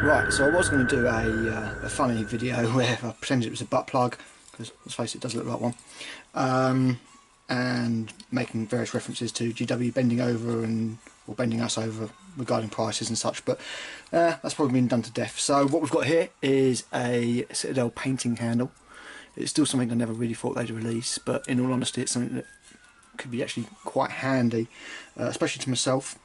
Right, so I was going to do a funny video where I pretended it was a butt plug, because let's face it, it does look like one, and making various references to GW bending over or bending us over regarding prices and such, but that's probably been done to death. So what we've got here is a Citadel Painting Handle. It's still something I never really thought they'd release, but in all honesty it's something that could be actually quite handy, especially to myself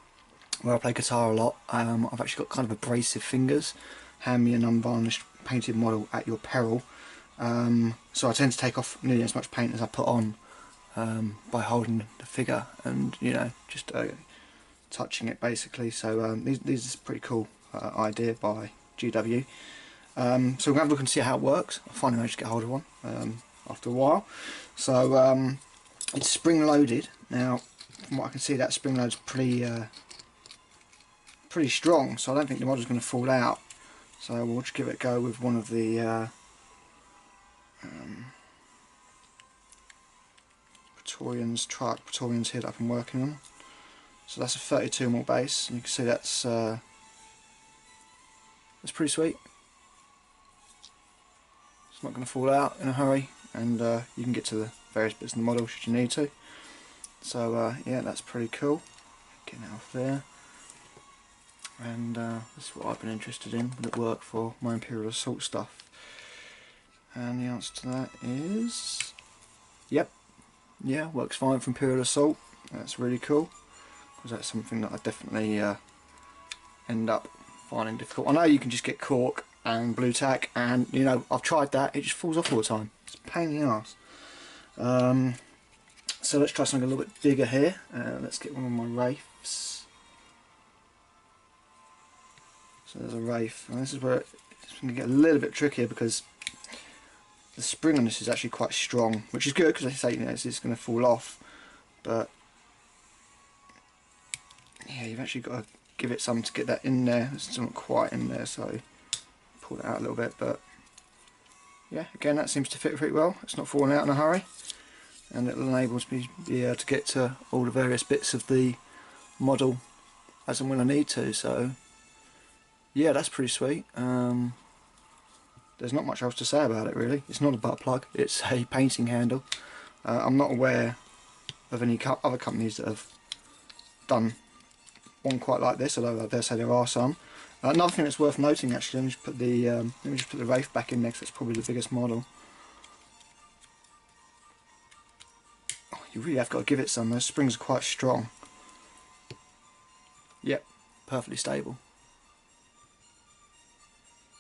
where I play guitar a lot. I've actually got kind of abrasive fingers. Hand me an unvarnished painted model at your peril. So I tend to take off nearly as much paint as I put on by holding the figure and, you know, just touching it basically. So these is a pretty cool idea by GW. So we're going to have a look and see how it works. I finally managed to get hold of one after a while. So it's spring loaded. Now from what I can see, that spring load's pretty strong, so I don't think the model's going to fall out. So we'll just give it a go with one of the Praetorians here that I've been working on. So that's a 32mm base, and you can see that's pretty sweet. It's not going to fall out in a hurry, and you can get to the various bits of the model should you need to. So yeah, that's pretty cool. Getting it off there. And this is what I've been interested in. Will it work for my Imperial Assault stuff? And the answer to that is yep. Yeah, works fine for Imperial Assault. That's really cool, because that's something that I definitely end up finding difficult. I know you can just get cork and blue tack, and you know, I've tried that, it just falls off all the time. It's a pain in the arse. So let's try something a little bit bigger here. Let's get one of my wraiths. So there's a wraith, and this is where it's going to get a little bit trickier because the spring on this is actually quite strong, which is good because I say, you know, it's going to fall off. But yeah, you've actually got to give it some to get that in there. It's still not quite in there, so pull it out a little bit. But yeah, again, that seems to fit pretty well. It's not falling out in a hurry, and it enables me to be able to get to all the various bits of the model as and when I need to. So yeah, that's pretty sweet. There's not much else to say about it really. It's not a butt plug, it's a painting handle. I'm not aware of any other companies that have done one quite like this, although I dare say there are some. Another thing that's worth noting actually, let me just put the Wraith back in there because that's probably the biggest model. Oh, you really have got to give it some. Those springs are quite strong. Yep, perfectly stable.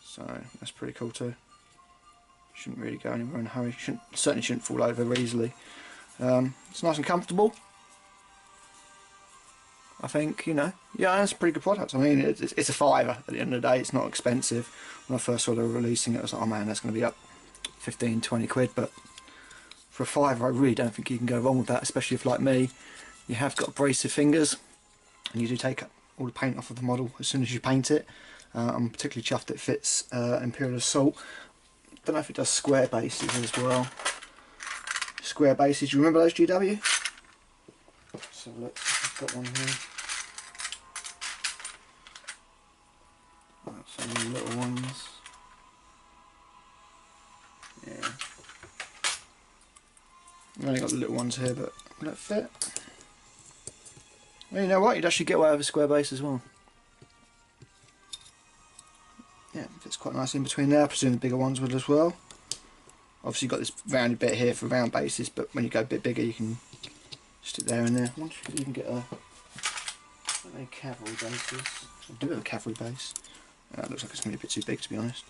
So that's pretty cool too. Shouldn't really go anywhere in a hurry. Certainly shouldn't fall over easily. It's nice and comfortable. I think, you know, yeah, it's a pretty good product. I mean, it's a £5 at the end of the day. It's not expensive. When I first saw they were releasing it, I was like, oh man, that's going to be up 15, 20 quid. But for a £5, I really don't think you can go wrong with that. Especially if, like me, you have got abrasive fingers, and you do take all the paint off of the model as soon as you paint it. I'm particularly chuffed it fits Imperial Assault. Don't know if it does square bases as well. Square bases, you remember those GW? Let's have a look, I've got one here. Right, some little ones. Yeah. I've only got the little ones here, but will that fit? Well, you know what, you'd actually get away with a square base as well. Yeah, it fits quite nicely in between there. I presume the bigger ones would as well. Obviously you've got this rounded bit here for round bases, but when you go a bit bigger you can stick there and there. I wonder if you can get a cavalry bases. I do have a cavalry base. It looks like it's going to be a bit too big, to be honest.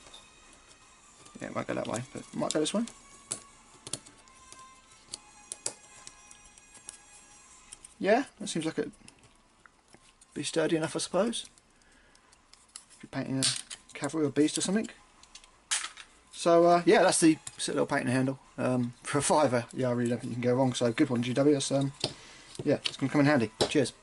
Yeah, it won't go that way, but it might go this way. Yeah, that seems like it'd be sturdy enough, I suppose. If you're painting a cavalry or beast or something. So yeah, that's the Citadel Painting Handle for a £5. Yeah, I really don't think you can go wrong. So good one, GW. That's, yeah, it's going to come in handy. Cheers.